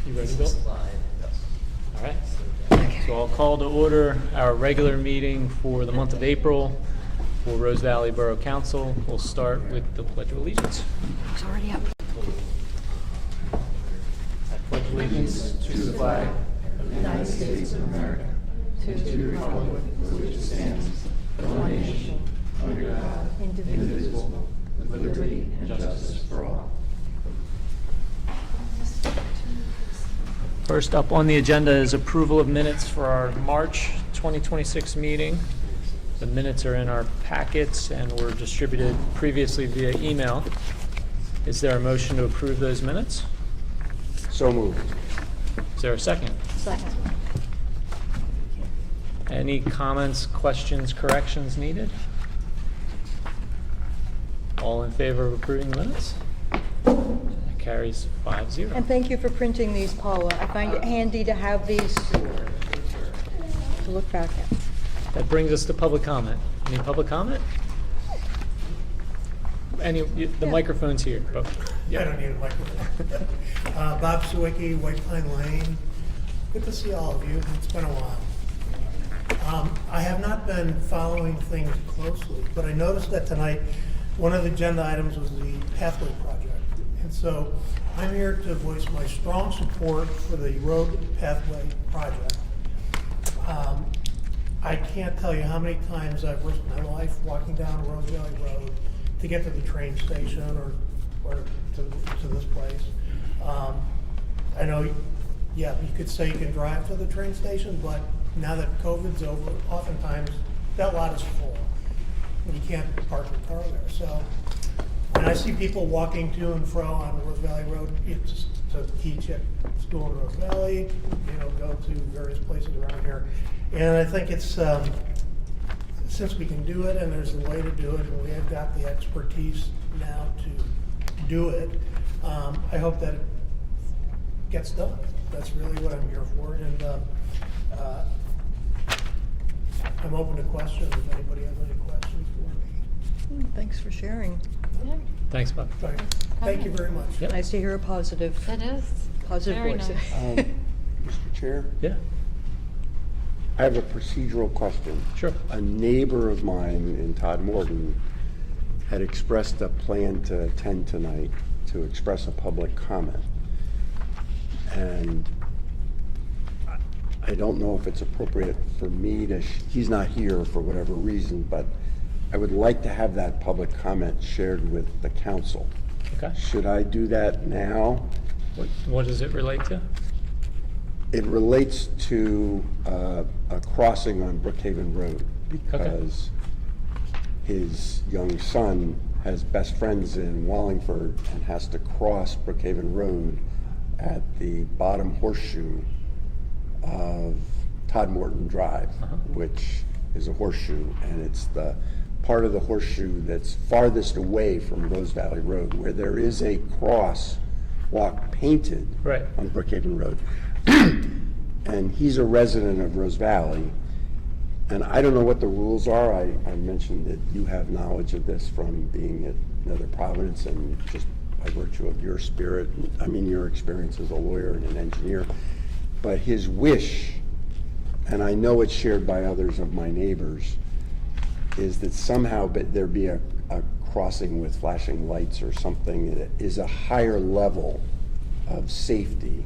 You ready, Bill? Slide. All right. So I'll call to order our regular meeting for the month of April for Rose Valley Borough Council. We'll start with the Pledge of Allegiance. It's already up. I pledge allegiance to the flag of the United States of America, to the republic for which it stands, one nation, under God, indivisible, with liberty and justice for all. First up on the agenda is approval of minutes for our March 2026 meeting. The minutes are in our packets and were distributed previously via email. Is there a motion to approve those minutes? So moved. Is there a second? Second. Any comments, questions, corrections needed? All in favor of approving the minutes? That carries 5-0. And thank you for printing these, Paula. I find it handy to have these to look back at. That brings us to public comment. Any public comment? The Yeah. microphone's here. Oh, I yeah. don't need a microphone. Bob Sawicki, White Pine Lane. Good to see all of you. It's been a while. I have not been following things closely, but I noticed that tonight, one of the agenda items was the pathway project. And so I'm here to voice my strong support for the road pathway project. I can't tell you how many times I've risked my life walking down Rose Valley Road to get to the train station or to this place. I know, yeah, you could say you can drive to the train station, but now that COVID's over, oftentimes that lot is full. You can't park your car there. So when I see people walking to and fro on Rose Valley Road, it's just to teach at school in Rose Valley, go to various places around here. And I think it's, since we can do it and there's a way to do it and we have got the expertise now to do it, I hope that it gets done. That's really what I'm here for. And I'm open to questions if anybody has any questions for me. Thanks for sharing. Thanks, Bob. Sorry. Thank you very much. Yep. Nice to hear a positive Very voice. nice. Mr. Chair, Yeah, I have a procedural question. sure. A neighbor of mine in Todd Morton had expressed a plan to attend tonight to express a public comment. And I don't know if it's appropriate for me to, he's not here for whatever reason, but I would like to have that public comment shared with the council. Okay. Should I do that now? What does it relate to? It relates to a crossing on Brookhaven Road because his young son has best friends in Wallingford and has to cross Brookhaven Road at the bottom horseshoe of Todd Morton Drive, which is a horseshoe, and it's the part of the horseshoe that's farthest away from Rose Valley Road, where there is a crosswalk painted Right. on Brookhaven Road. And he's a resident of Rose Valley, and I don't know what the rules are. I mentioned that you have knowledge of this from being at Nether Providence and just by virtue of your spirit, your experience as a lawyer and an engineer. But his wish, and I know it's shared by others of my neighbors, is that somehow there be a crossing with flashing lights or something that is a higher level of safety,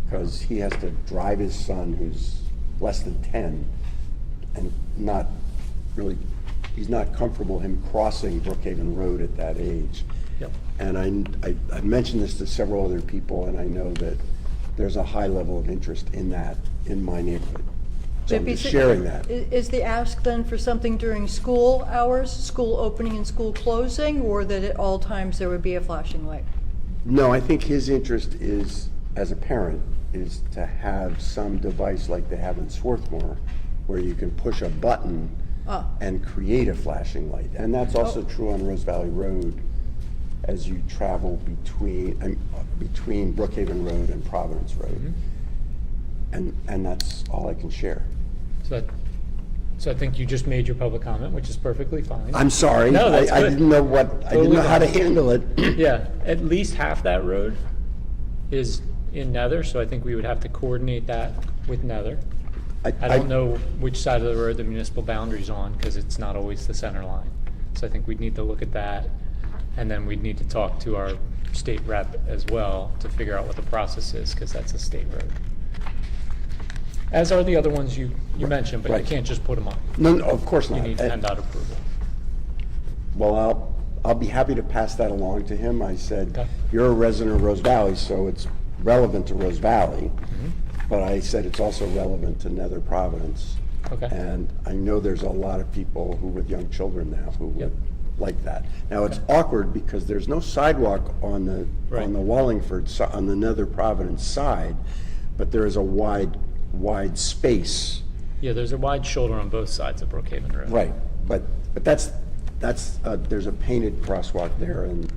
because he has to drive his son, who's less than 10, and he's not comfortable him crossing Brookhaven Road at that age. Yep. And I mentioned this to several other people, and I know that there's a high level of interest in that in my neighborhood. So I'm just sharing that. Is the ask then for something during school hours, school opening and school closing, or that at all times there would be a flashing light? No, I think his interest is, as a parent, is to have some device like they have in Swarthmore, where you can push a button and create a flashing light. And that's also true on Rose Valley Road as you travel between Brookhaven Road and Providence Road. And that's all I can share. So I think you just made your public comment, which is perfectly fine. I'm sorry. No, that's I good. didn't know I didn't know how to handle it. Yeah, at least half that road is in Nether, so I think we would have to coordinate that with Nether. I I- don't know which side of the road the municipal boundary's on, because it's not always the center line. So I think we'd need to look at that, and then we'd need to talk to our state rep as well to figure out what the process is, because that's a state road. As are the other ones you mentioned, but you Right. can't just put them on. No, of course You not. need PennDOT approval. Well, I'll be happy to pass that along to him. I said, Okay. you're a resident of Rose Valley, so it's relevant to Rose Valley. Mm-hmm. But I said it's also relevant to Nether Providence. Okay. And I know there's a lot of people who with young children now who Yep. would like that. Now, it's Okay. awkward because there's no sidewalk on the Right. Wallingford, on the Nether Providence side, but there is a wide space. Yeah, there's a wide shoulder on both sides of Brookhaven Road. Right, but that's, there's a painted crosswalk there and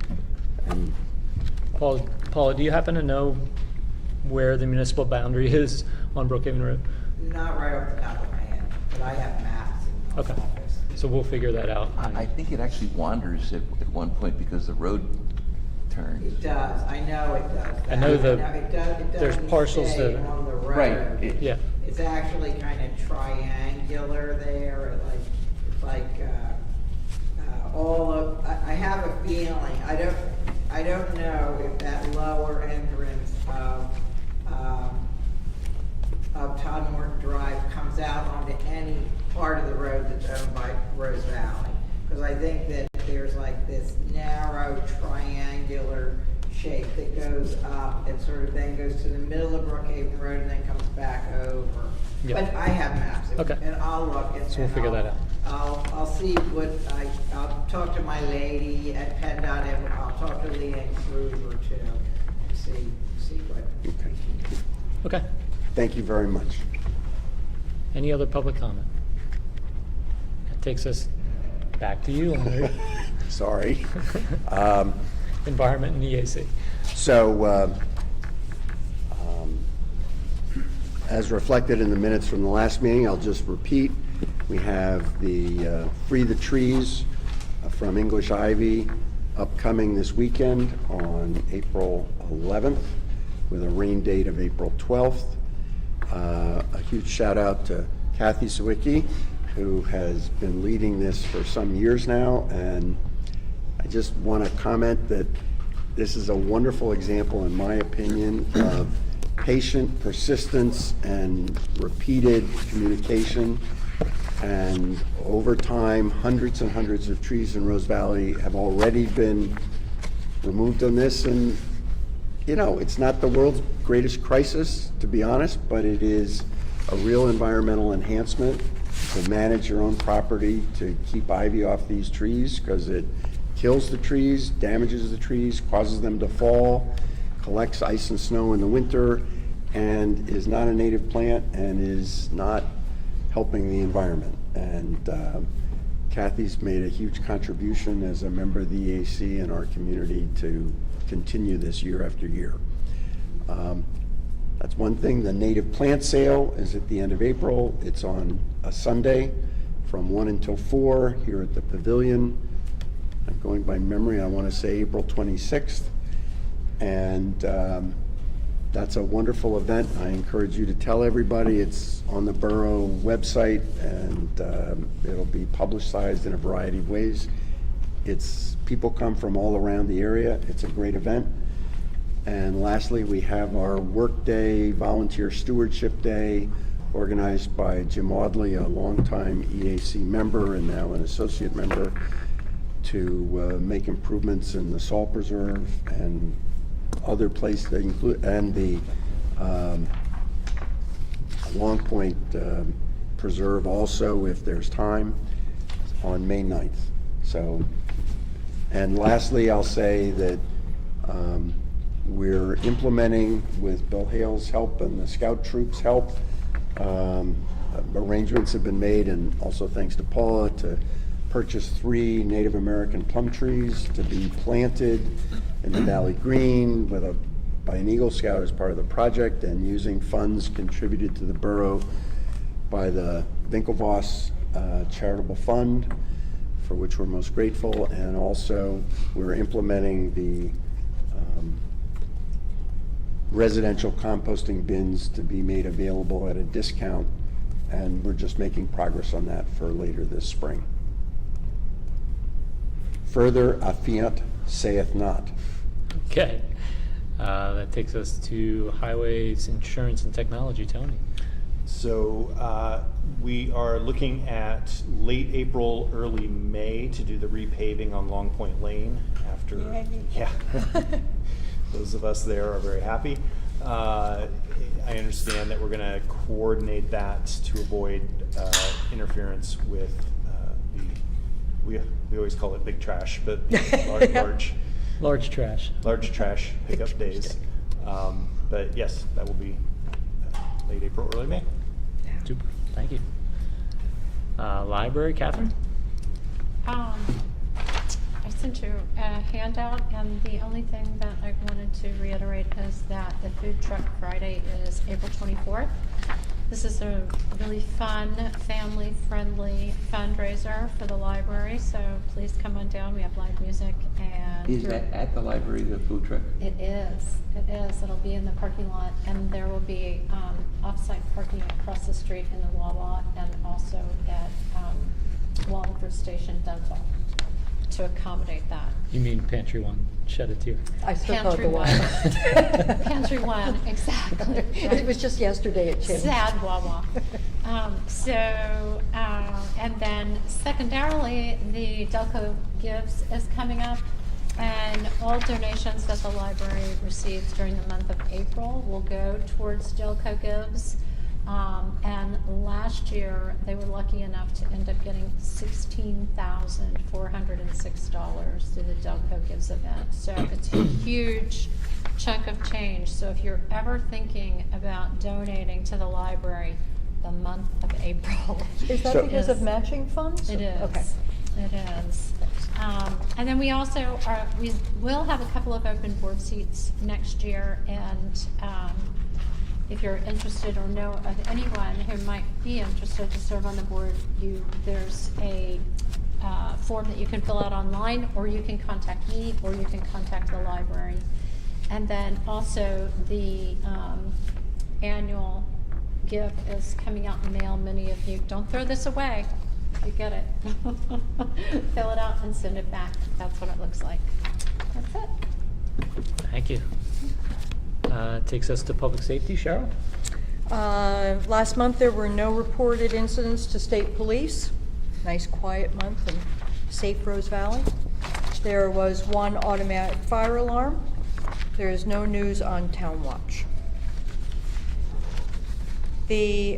Paula, do you happen to know where the municipal boundary is on Brookhaven Road? Not right off the top of my head, but I have maps in my Okay, office. so we'll figure that out. I think it actually wanders at one point because the road turns. It does, I know it does. I know that. the- It there's doesn't parcels stay that- on the road. Right. Yeah, It's actually kind of triangular there, it's like, all of, I have a feeling, I don't know if that lower entrance of Todd Morton Drive comes out onto any part of the road that's owned by Rose Valley. Because I think that there's like this narrow triangular shape that goes up and sort of then goes to the middle of Brookhaven Road and then comes back over. Yeah. But I have maps. Okay. And I'll look and. So we'll and figure that out. I'll see what, I'll talk to my lady at PennDOT and I'll talk to Leanne Kruger too, and see what. okay. okay. Thank you very much. Any other public comment? That takes us back to you, Sorry. Environment and EAC. So, as reflected in the minutes from the last meeting, I'll just repeat. We have the Free the Trees from English Ivy upcoming this weekend on April 11th with a rain date of April 12th. A huge shout out to Kathy Sawicki, who has been leading this for some years now, and I just want to comment that this is a wonderful example, in my opinion, of patient persistence and repeated communication. And over time, hundreds and hundreds of trees in Rose Valley have already been removed on this. And, you know, it's not the world's greatest crisis, to be honest, but it is a real environmental enhancement to manage your own property, to keep ivy off these trees, because it kills the trees, damages the trees, causes them to fall, collects ice and snow in the winter, and is not a native plant and is not helping the environment. And Kathy's made a huge contribution as a member of the EAC in our community to continue this year after year. That's one thing. The native plant sale is at the end of April. It's on a Sunday from 1 until 4 here at the Pavilion. I'm going by memory, I want to say April 26th. And that's a wonderful event. I encourage you to tell everybody. It's on the Borough website, and it'll be publicized in a variety of ways. People come from all around the area. It's a great event. And lastly, we have our Work Day, Volunteer Stewardship Day, organized by Jim Audley, a longtime EAC member and now an associate member, to make improvements in the Salt Preserve and other places that include, and the Long Point Preserve also, if there's time, on May 9th. So, and lastly, I'll say that we're implementing, with Bill Hale's help and the Scout Troops' help, arrangements have been made, and also thanks to Paula, to purchase 3 Native American plum trees to be planted in the Valley Green by an Eagle Scout as part of the project, and using funds contributed to the borough by the Winklevoss Charitable Fund, for which we're most grateful. And also we're implementing the residential composting bins to be made available at a discount, and we're just making progress on that for later this spring. Further, affiant saith not. Okay. That takes us to highways, insurance, and technology. Tony. So we are looking at late April, early May to do the repaving on Long Point Lane after, yeah. Those of us there are very happy. I understand that we're going to coordinate that to avoid interference with we always call it big trash, but Large trash. large trash pickup days. But yes, that will be late April, early May. Super. Thank you. Library, Catherine? I sent you a handout, and the only thing that I wanted to reiterate is that the Food Truck Friday is April 24th. This is a really fun, family-friendly fundraiser for the library, so please come on down. We have live music and... Is that at the library, the food truck? It is. It is. It'll be in the parking lot, and there will be off-site parking across the street in the Wawa and also at Wallingford Station Dental to accommodate that. You mean Pantry One? Shed a tear. I still call it Pantry the One. Wawa. Pantry One, exactly. It was just yesterday it changed. Sad Wawa. And then secondarily, the Delco Gives is coming up, and all donations that the library receives during the month of April will go towards Delco Gives. And last year, they were lucky enough to end up getting $16,406 through the Delco Gives event. So it's a huge chunk of change. So if you're ever thinking about donating to the library, the month of April. Is that because of matching funds? It is. Okay. It is. And then we also we will have a couple of open board seats next year, and if you're interested or know of anyone who might be interested to serve on the board, there's a form that you can fill out online, or you can contact me, or you can contact the library. And then also the annual gift is coming out in the mail. Many of you, don't throw this away. You get it. Fill it out and send it back. That's what it looks like. That's it. Thank you. Takes us to public safety. Cheryl? Last month, there were no reported incidents to state police. Nice quiet month and safe Rose Valley. There was one automatic fire alarm. There is no news on Town Watch. The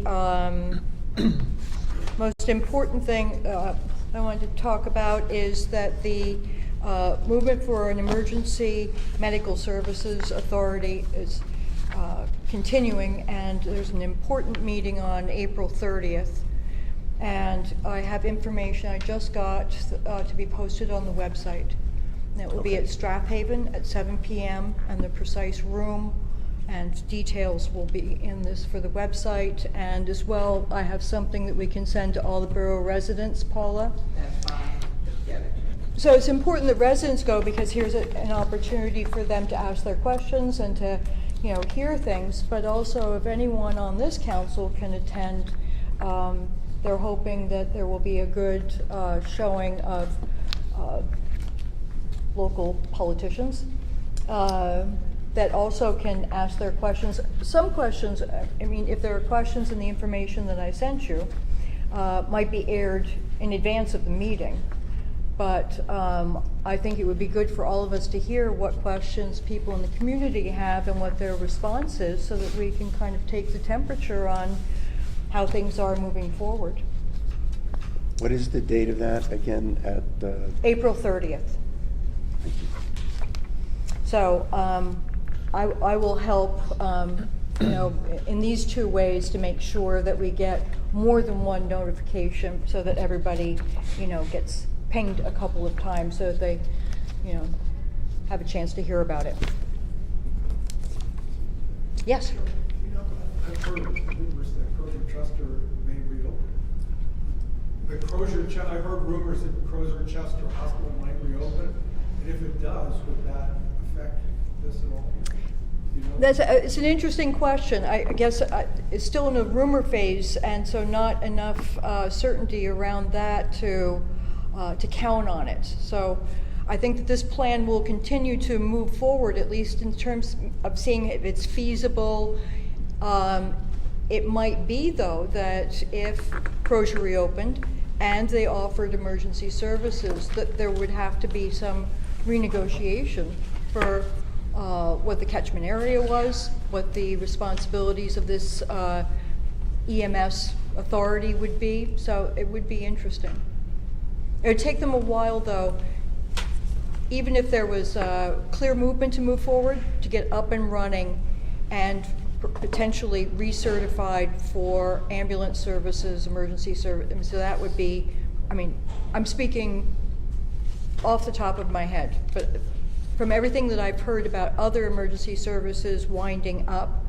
most important thing I wanted to talk about is that the movement for an emergency medical services authority is continuing, and there's an important meeting on April 30th. And I have information I just got to be posted on the website. And it will be at Strathaven at 7 p.m. and the precise room and details will be in this for the website. And as well, I have something that we can send to all the borough residents, Paula. That's fine, just get it. So it's important that residents go because here's an opportunity for them to ask their questions and to, hear things. But also, if anyone on this council can attend, they're hoping that there will be a good showing of local politicians that also can ask their questions. Some questions, if there are questions in the information that I sent you, might be aired in advance of the meeting. But I think it would be good for all of us to hear what questions people in the community have and what their response is, so that we can kind of take the temperature on how things are moving forward. What is the date of that again at April 30th. Thank you. So I will help, in these two ways to make sure that we get more than one notification so that everybody, gets pinged a couple of times so that they, have a chance to hear about it. Yes? I've heard rumors that Crozier Chester may reopen. I heard rumors that Crozier Chester Hospital might reopen, and if it does, would that affect this at all? you know? It's an interesting question. I guess it's still in a rumor phase, and so not enough certainty around that to count on it. So I think that this plan will continue to move forward, at least in terms of seeing if it's feasible. It might be, though, that if Crozier reopened and they offered emergency services, that there would have to be some renegotiation for what the catchment area was, what the responsibilities of this EMS authority would be. So it would be interesting. It would take them a while, though, even if there was clear movement to move forward, to get up and running and potentially recertified for ambulance services, emergency service. So that would be, I mean, I'm speaking off the top of my head, but from everything that I've heard about other emergency services winding up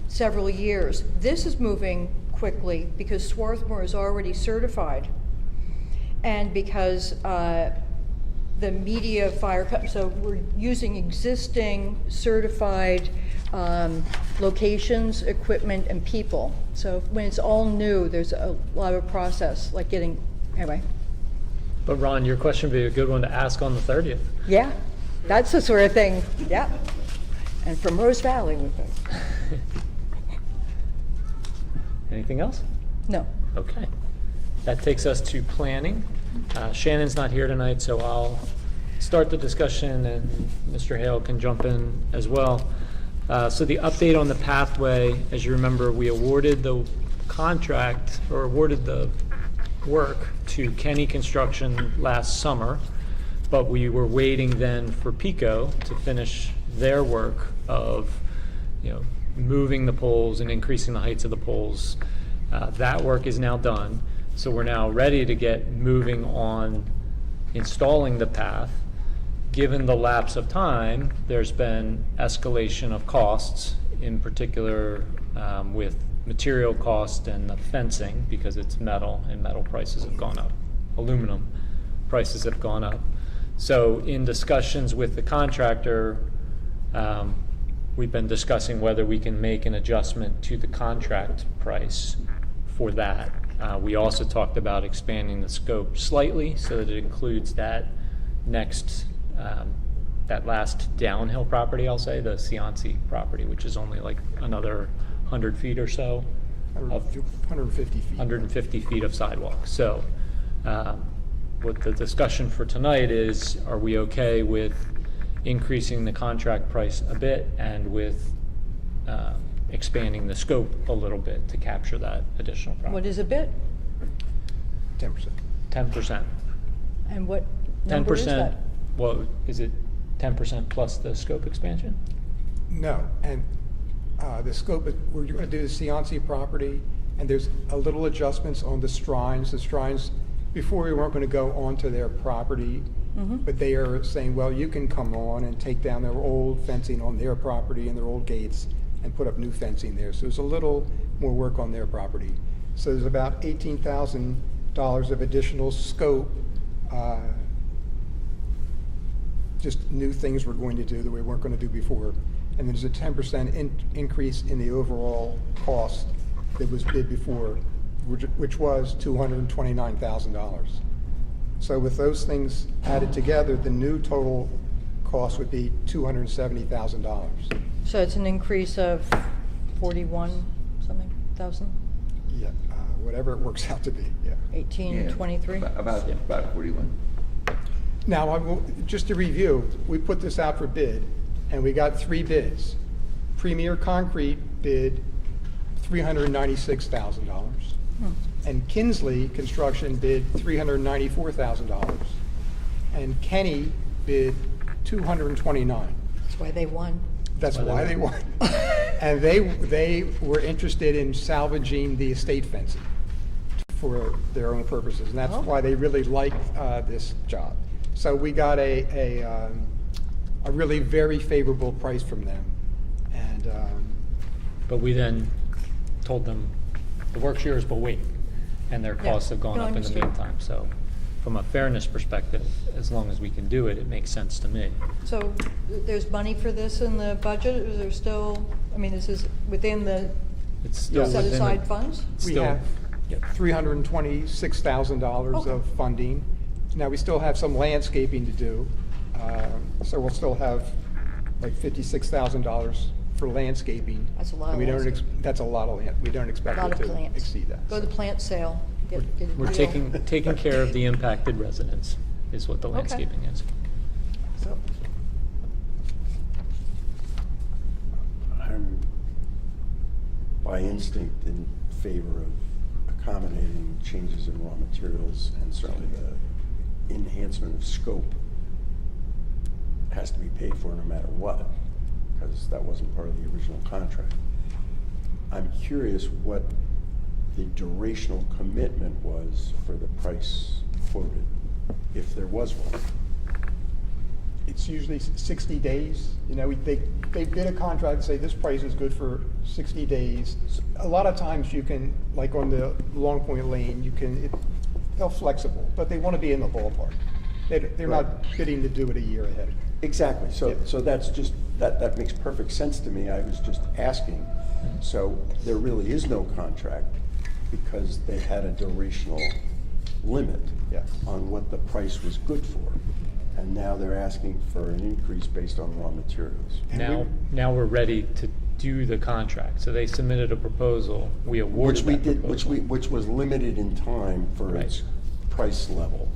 several years, this is moving quickly because Swarthmore is already certified, and because the media fire, so we're using existing certified locations, equipment, and people. So when it's all new, there's a lot of process, like getting, anyway. But Ron, your question would be a good one to ask on the 30th. Yeah, that's the sort of thing, yeah. And from Rose Valley, we've got. Anything else? No. Okay. That takes us to planning. Shannon's not here tonight, so I'll start the discussion and Mr. Hale can jump in as well. So the update on the pathway, as you remember, we awarded the contract, or awarded the work to Kenny Construction last summer, but we were waiting then for PICO to finish their work of, moving the poles and increasing the heights of the poles. That work is now done, so we're now ready to get moving on installing the path. Given the lapse of time, there's been escalation of costs, in particular with material cost and the fencing, because it's metal and metal prices have gone up. Aluminum prices have gone up. So in discussions with the contractor, we've been discussing whether we can make an adjustment to the contract price for that. We also talked about expanding the scope slightly so that it includes that next, that last downhill property, I'll say, the Cianci property, which is only like another 100 feet or so. 150 feet. 150 feet of sidewalk. So what the discussion for tonight is, are we okay with increasing the contract price a bit and with expanding the scope a little bit to capture that additional profit? What is a bit? 10%. 10%. And what number is 10%, that? well, is it 10% plus the scope expansion? No, and the scope, we're going to do the Cianci property, and there's a little adjustments on the Strines. The Strines, before we weren't going to go onto their property, but they are saying, well, you can come on and take down their old fencing on their property and their old gates and put up new fencing there. So there's a little more work on their property. So there's about $18,000 of additional scope, just new things we're going to do that we weren't going to do before. And there's a 10% increase in the overall cost that was bid before, which was $229,000. So with those things added together, the new total cost would be $270,000. So it's an increase of 41-something thousand? Yeah, whatever it works out to be, yeah. 18, 23? About 41. Now, just to review, we put this out for bid, and we got 3 bids. Premier Concrete bid $396,000. And Kinsley Construction bid $394,000. And Kenny bid $229,000. That's why they won. That's why they won. And they were interested in salvaging the estate fencing for their own purposes, and that's why they really liked this job. So we got a really very favorable price from them, and But we then told them the work's yours, but wait, and their costs have gone No, up in the understood. meantime. So from a fairness perspective, as long as we can do it, it makes sense to me. So there's money for this in the budget? Is there still, I mean, is this within the It's still set within the- aside funds? it's We still- have Yep. $326,000 Okay. of funding. Now, we still have some landscaping to do, so we'll still have like $56,000 for landscaping. That's a lot And of we don't landscaping. That's a lot of land, we don't expect Lot it of to plants. exceed that. Go to the plant sale. Get a We're deal. taking care of the impacted residents, is what the Okay. landscaping is. So, I'm by instinct in favor of accommodating changes in raw materials, and certainly the enhancement of scope has to be paid for no matter what, because that wasn't part of the original contract. I'm curious what the durational commitment was for the price quoted, if there was one. It's usually 60 days. You know, they bid a contract and say this price is good for 60 days. A lot of times you can, like on the Long Point Lane, they're flexible, but they want to be in the ballpark. They're not bidding to do it a year ahead. Exactly, so, Yeah. so that's just, that makes perfect sense to me, I was just asking. So there really is no contract, because they had a durational limit Yes. on what the price was good for. And now they're asking for an increase based on raw materials. And Now we're ready to do the contract. So they submitted a proposal, we awarded Which we that did, proposal. which was limited in time for its Right. price level.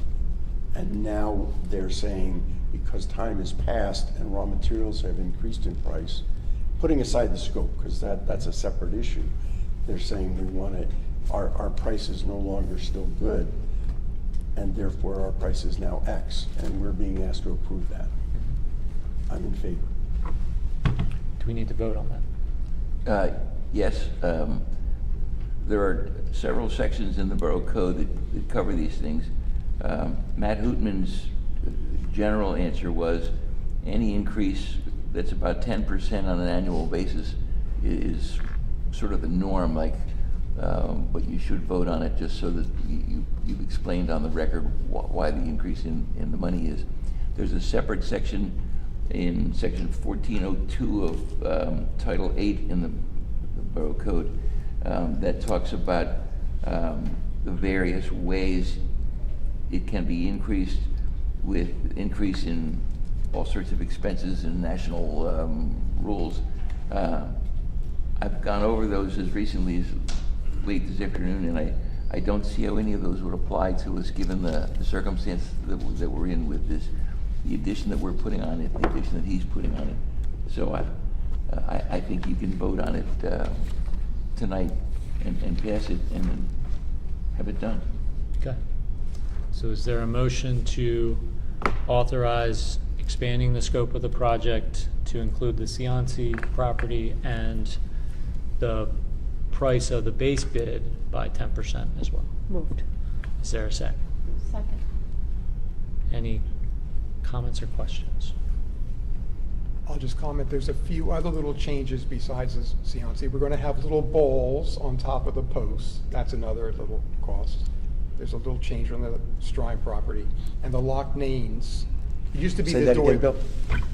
And now they're saying, because time has passed and raw materials have increased in price, putting aside the scope, because that's a separate issue, they're saying we want it, our price is no longer still good, and therefore our price is now X, and we're being asked to approve that. I'm in favor. Do we need to vote on that? Yes, there are several sections in the Borough Code that cover these things. Matt Hootman's general answer was any increase that's about 10% on an annual basis is sort of the norm, but you should vote on it just so that you've explained on the record why the increase in the money is. There's a separate section in section 1402 of Title 8 in the Borough Code that talks about the various ways it can be increased, with increase in all sorts of expenses and national rules. I've gone over those as recently as late this afternoon, and I don't see how any of those would apply to us given the circumstance that we're in with this, the addition that we're putting on it, the addition that he's putting on it. So I think you can vote on it tonight and pass it and have it done. Okay. So is there a motion to authorize expanding the scope of the project to include the Cianci property and the price of the base bid by 10% as well? moved. Is there a second? Second. Any comments or questions? I'll just comment, there's a few other little changes besides the Cianci. We're going to have little bowls on top of the posts. That's another little cost. There's a little change on the Strine property. And the lock names, it used to be Say the that door. again, Bill?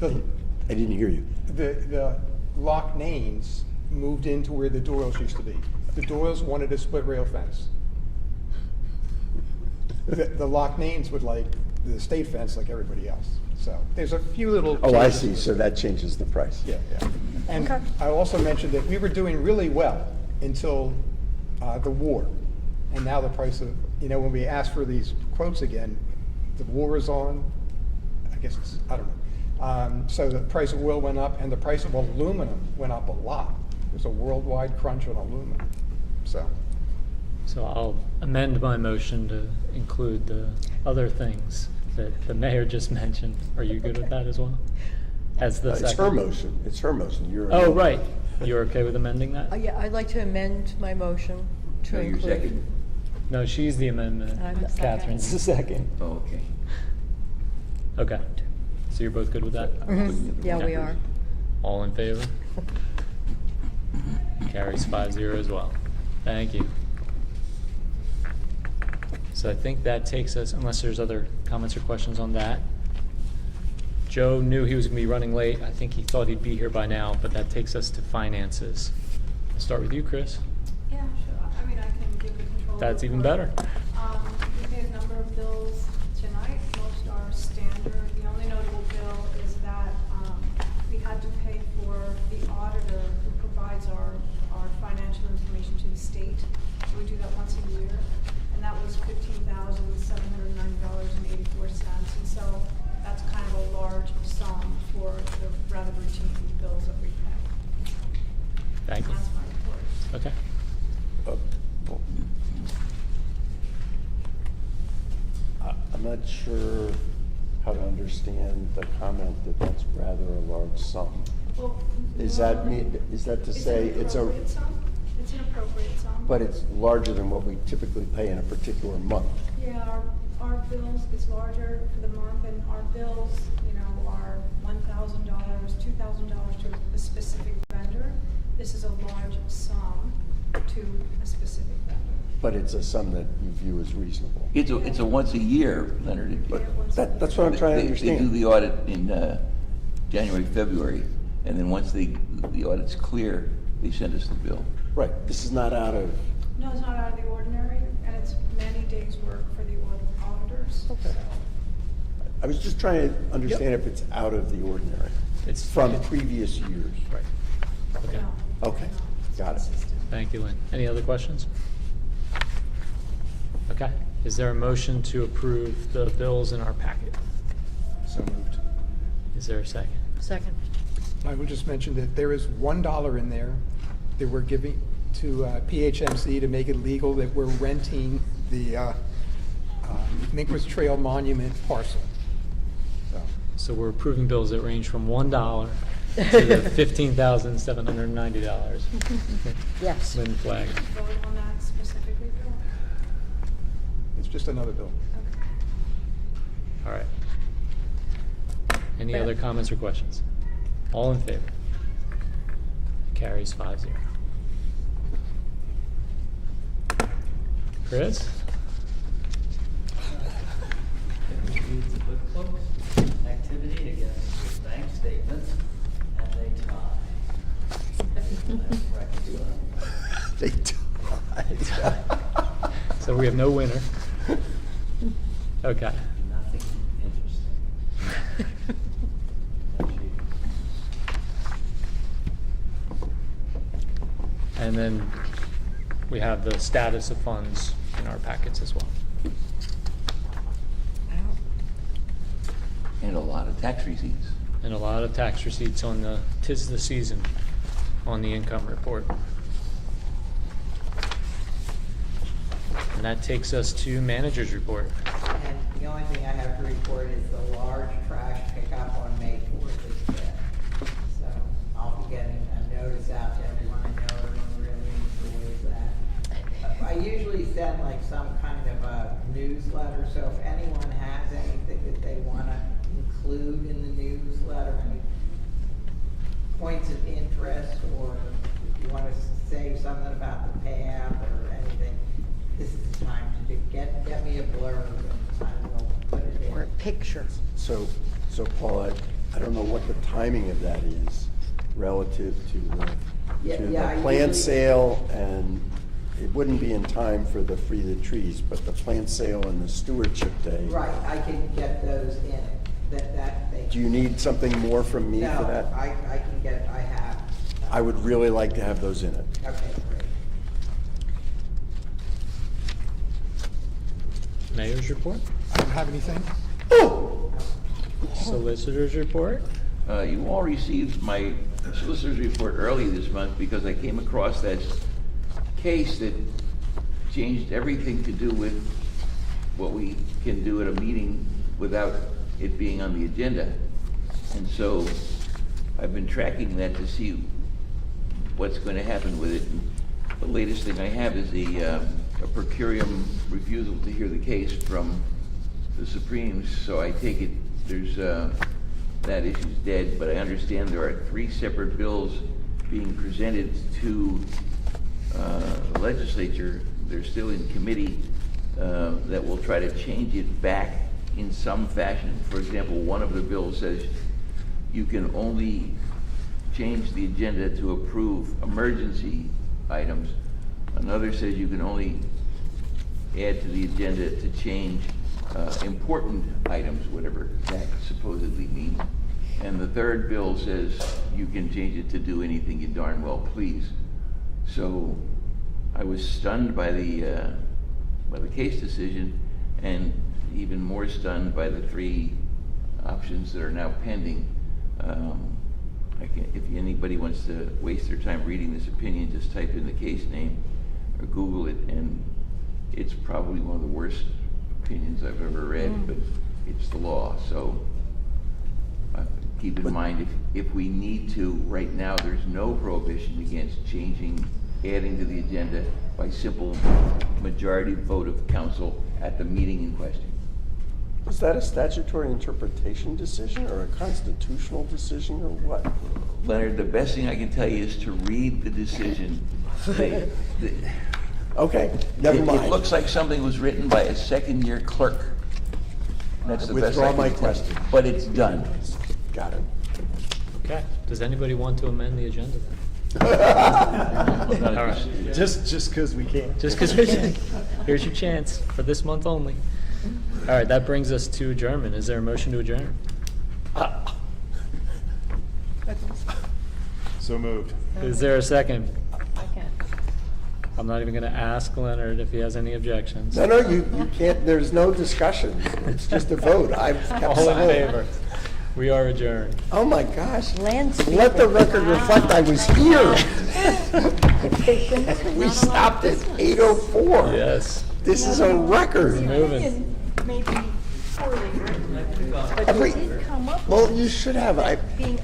The- I didn't hear you. The lock names moved into where the Doyles used to be. The Doyles wanted a split rail fence. The lock names would like the state fence like everybody else. So there's a few little. Oh, I changes. see, so that changes the price. Yeah, yeah. And Okay. I also mentioned that we were doing really well until the war. And now the price of, when we asked for these quotes again, the war is on, I guess it's, I don't know. So the price of oil went up and the price of aluminum went up a lot. There's a worldwide crunch on aluminum, so. So I'll amend my motion to include the other things that the mayor just mentioned. Are you good with that as well? As the second? It's her motion, you're. Oh, right. You're okay with amending that? Yeah, I'd like to amend my motion to So you're include. second? No, she's the amendment. I'm the- Catherine's the second. Oh, okay. Okay. So you're both good with that? Mhm. Yeah, we are. All in favor? Carries 5-0 as well. Thank you. So I think that takes us, unless there's other comments or questions on that. Joe knew he was gonna be running late. I think he thought he'd be here by now, but that takes us to finances. I'll start with you, Chris. Yeah, sure. I mean, I can give the control. That's even report. better. We paid a number of bills tonight. Most are standard. The only notable bill is that we had to pay for the auditor who provides our financial information to the state. We do that once a year, and that was $15,790.84. And so that's kind of a large sum for the rather routine bills that we pay. Thank you. That's my report. Okay. I'm not sure how to understand the comment that that's rather a large sum. Well, Is that to say It's an appropriate sum. It's an appropriate sum. but it's larger than what we typically pay in a particular month? Yeah, our bills is larger for the month, and our bills, are $1,000, $2,000 to a specific vendor. This is a large sum to a specific vendor. But it's a sum that you view as reasonable. It's a once a year, Leonard. But that's what I'm trying to understand. They do the audit in January, February, and then once the audit's clear, they send us the bill. Right, this is not out of, No, it's not out of the ordinary, and it's many days' work for the auditors. Okay. I was just trying to understand if it's out of the ordinary. It's From previous years. Right. Okay. No, Okay, no, it's got it. consistent. Thank you, Lynn. Any other questions? Okay. Is there a motion to approve the bills in our packet? So moved. Is there a second? Second. I will just mention that there is $1 in there that we're giving to PHMC to make it legal, that we're renting the Minquist Trail Monument parcel. So we're approving bills that range from $1 to the $15,790. Yes. Lynn flag. Vote on that specifically, Bill? It's just another bill. Okay. All right. Any other comments or questions? All in favor? Carries 5-0. Chris? Reads the book books, activity against your bank statements, and they tie. They died. So we have no winner. Okay. Nothing interesting. And then we have the status of funds in our packets as well. And a lot of tax receipts. And a lot of tax receipts on the, 'tis the season, on the income report. And that takes us to manager's report. And the only thing I have to report is the large trash pickup on May 4th is dead. So I'll be getting a notice out to everyone. I know everyone really enjoys that. I usually send like some kind of a newsletter, so if anyone has anything that they want to include in the newsletter, any points of interest, or if you want to say something about the path or anything, this is the time to get me a blurb and I will put it in. Or a picture. So Paul, I don't know what the timing of that is relative to Yeah, the I plant usually- sale, and it wouldn't be in time for the Free the Trees, but the plant sale and the stewardship day. Right, I can get those in it, that they. Do you need something more from me for that? No, I have. I would really like to have those in it. Okay, great. Mayor's report? I don't have anything. Solicitor's report? You all received my solicitor's report early this month because I came across that case that changed everything to do with what we can do at a meeting without it being on the agenda. And so I've been tracking that to see what's going to happen with it. And the latest thing I have is a per curiam refusal to hear the case from the Supremes. So I take it there's that issue's dead, but I understand there are 3 separate bills being presented to the legislature. They're still in committee. that will try to change it back in some fashion. For example, one of the bills says you can only change the agenda to approve emergency items. Another says you can only add to the agenda to change important items, whatever that supposedly means. And the third bill says you can change it to do anything you darn well please. So I was stunned by the case decision, and even more stunned by the three options that are now pending. If anybody wants to waste their time reading this opinion, just type in the case name or Google it, and it's probably one of the worst opinions I've ever read, but it's the law. So keep in mind, if we need to, right now, there's no prohibition against adding to the agenda by simple majority vote of council at the meeting in question. Was that a statutory interpretation decision or a constitutional decision or what? Leonard, the best thing I can tell you is to read the decision. Okay, never mind. It looks like something was written by a second-year clerk. That's the best I Withdraw can my tell you. question. But it's done. Got it. Okay, does anybody want to amend the agenda then? All right. Just because we can. Just because here's your chance for this month only. All right, that brings us to adjournment. Is there a motion to adjourn? So moved. Is there a second? Second. I'm not even going to ask Leonard if he has any objections. No, you can't, there's no discussion. It's just a vote. I've kept All in silent. favor? We are adjourned. Oh, my gosh. Landscape. Let the record reflect I was here. We stopped at 8:04. Yes. This is a record. Moving. Maybe poorly written, but Every- it did come up Well, you should have. being